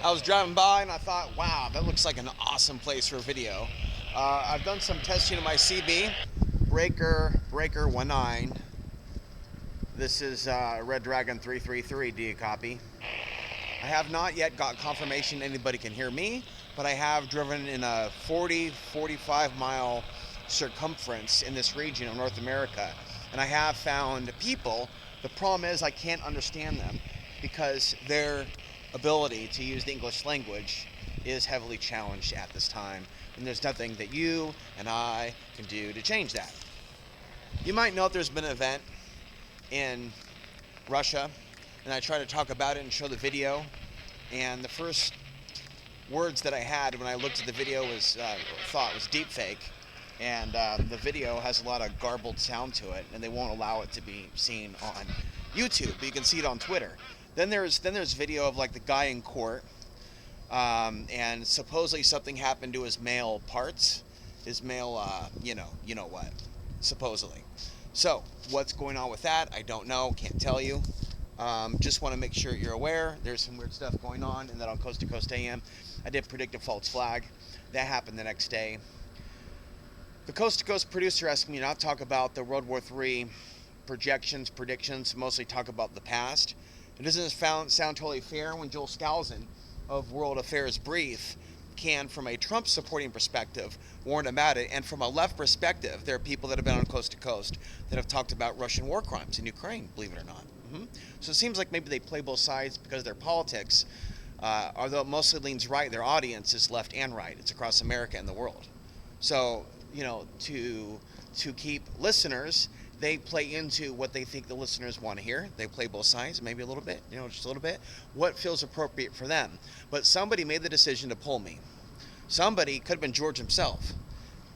I was driving by and I thought, wow, that looks like an awesome place for a video. I've done some testing of my CB, Breaker 19. This is Red Dragon 333, do you copy? I have not yet got confirmation anybody can hear me, but I have driven in a 45 mile circumference in this region of North America, and I have found people. The problem is I can't understand them because their ability to use the English language is heavily challenged at this time, and there's nothing that you and I can do to change that. You might note there's been an event in Russia, and I try to talk about it and show the video, and the first words that I had when I looked at the video was thought was deep fake, and the video has a lot of garbled sound to it, and they won't allow it to be seen on YouTube, but you can see it on Twitter. Then there's video of like the guy in court, and supposedly something happened to his male parts, his male, you know what, supposedly. So what's going on with that? I don't know, can't tell you. Just want to make sure you're aware. There's some weird stuff going on, and then on Coast to Coast AM, I did predict a false flag. That happened the next day. The Coast to Coast producer asked me not to talk about the World War III predictions, mostly talk about the past. It doesn't sound totally fair when Joel Skousen of World Affairs Brief can, from a Trump supporting perspective, warn about it, and from a left perspective, there are people that have been on Coast to Coast that have talked about Russian war crimes in Ukraine, believe it or not. So it seems like maybe they play both sides because their politics, although it mostly leans right, their audience is left and right. It's across America and the world. So, you know, to keep listeners, they play into what they think the listeners want to hear. They play both sides, maybe a little bit, you know, just a little bit. What feels appropriate for them. But somebody made the decision to pull me. Somebody, could have been George himself,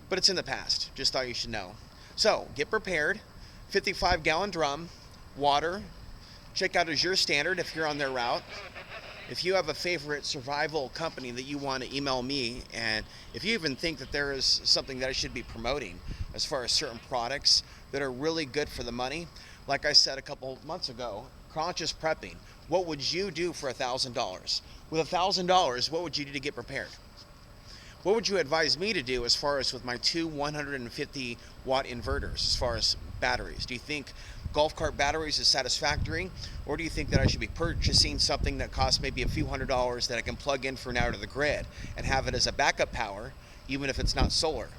but it's in the past. Just thought you should know. So, get prepared. 55-gallon drum, water. Check out Azure Standard if you're on their route. If you have a favorite survival company that you want to email me, and if you even think that there is something that I should be promoting as far as certain products that are really good for the money, like I said a couple months ago, conscious prepping. What would you do for $1,000? With $1,000, what would you do to get prepared? What would you advise me to do as far as with my two 150 watt inverters as far as batteries? Do you think golf cart batteries is satisfactory, or do you think that I should be purchasing something that costs maybe a few $100s that I can plug in for now to the grid and have it as a backup power, even if it's not solar?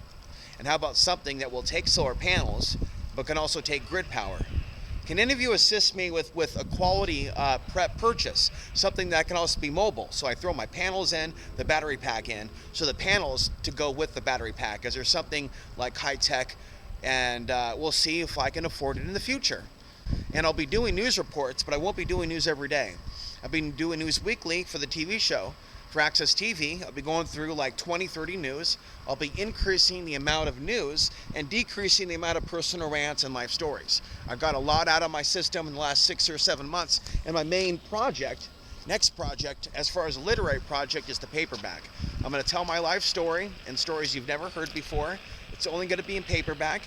And how about something that will take solar panels but can also take grid power? Can any of you assist me with a quality prep purchase, something that can also be mobile? So I throw my panels in, the battery pack in, so the panels to go with the battery pack. Is there something like high tech? And we'll see if I can afford it in the future. And I'll be doing news reports, but I won't be doing news every day. I've been doing news weekly for the TV show. For Access TV, I'll be going through like 20, 30 news. I'll be increasing the amount of news and decreasing the amount of personal rants and life stories. I've got a lot out of my system in the last 6 or 7 months, and my main project, next project, as far as a literary project, is the paperback. I'm going to tell my life story and stories you've never heard before. It's only going to be in paperback.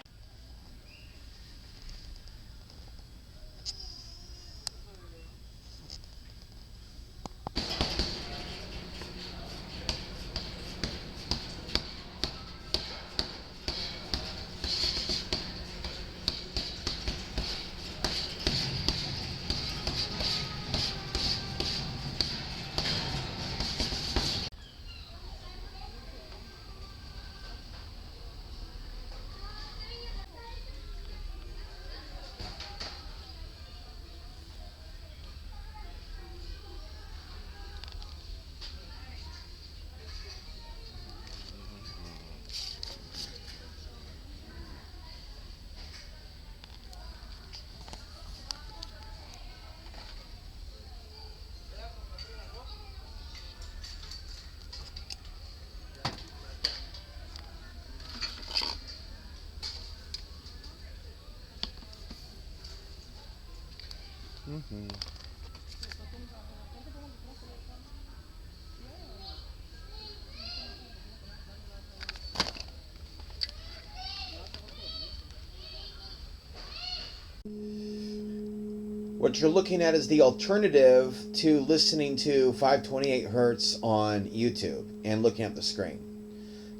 What you're looking at is the alternative to listening to 528 hertz on YouTube and looking at the screen.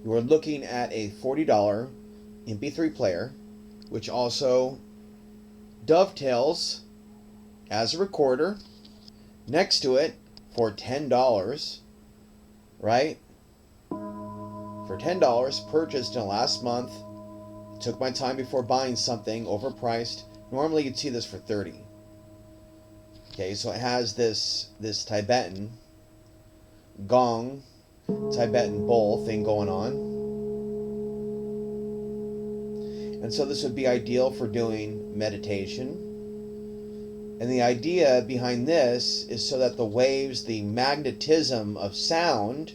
You are looking at a $40 MP3 player, which also dovetails as a recorder next to it for $10, right? For $10, purchased in the last month. Took my time before buying something overpriced. Normally you'd see this for $30. Okay, so it has this Tibetan gong, Tibetan bowl thing going on. And so this would be ideal for doing meditation. And the idea behind this is so that the waves, the magnetism of sound,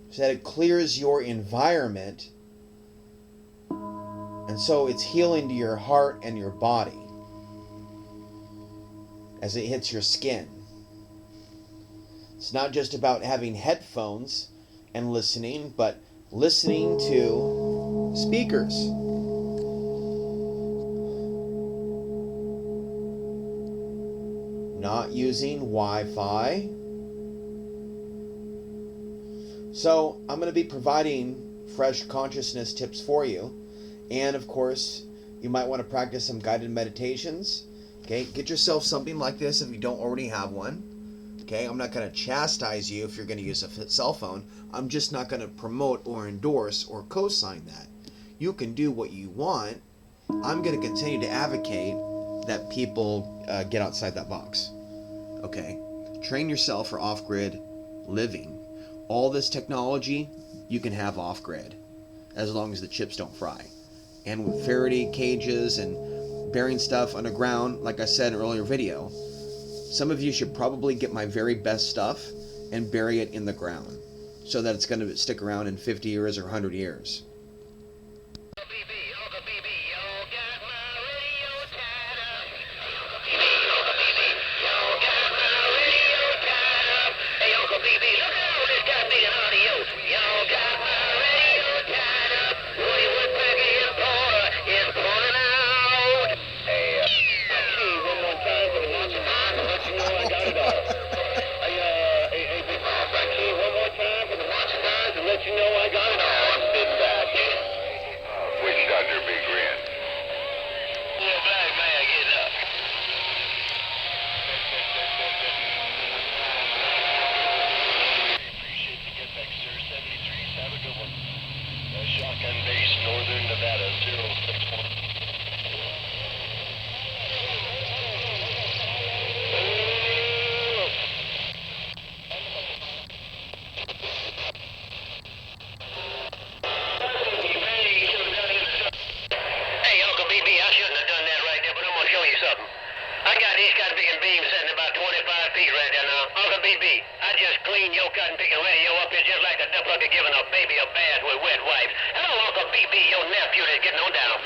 so that it clears your environment, and so it's healing to your heart and your body as it hits your skin. It's not just about having headphones and listening, but listening to speakers. Not using Wi-Fi. So I'm going to be providing fresh consciousness tips for you. And of course, you might want to practice some guided meditations. Okay, get yourself something like this if you don't already have one. Okay, I'm not going to chastise you if you're going to use a cell phone. I'm just not going to promote or endorse or co-sign that. You can do what you want. I'm going to continue to advocate that people get outside that box. Okay, train yourself for off-grid living. All this technology you can have off-grid as long as the chips don't fry. And with Faraday cages and burying stuff underground, like I said in an earlier video, some of you should probably get my very best stuff and bury it in the ground so that it's going to stick around in 50 years or 100 years. I just cleaned your cotton picking radio up here just like a duck bucket giving a baby a bath with wet wipes. Hello, Uncle BB, your nephew is getting on down.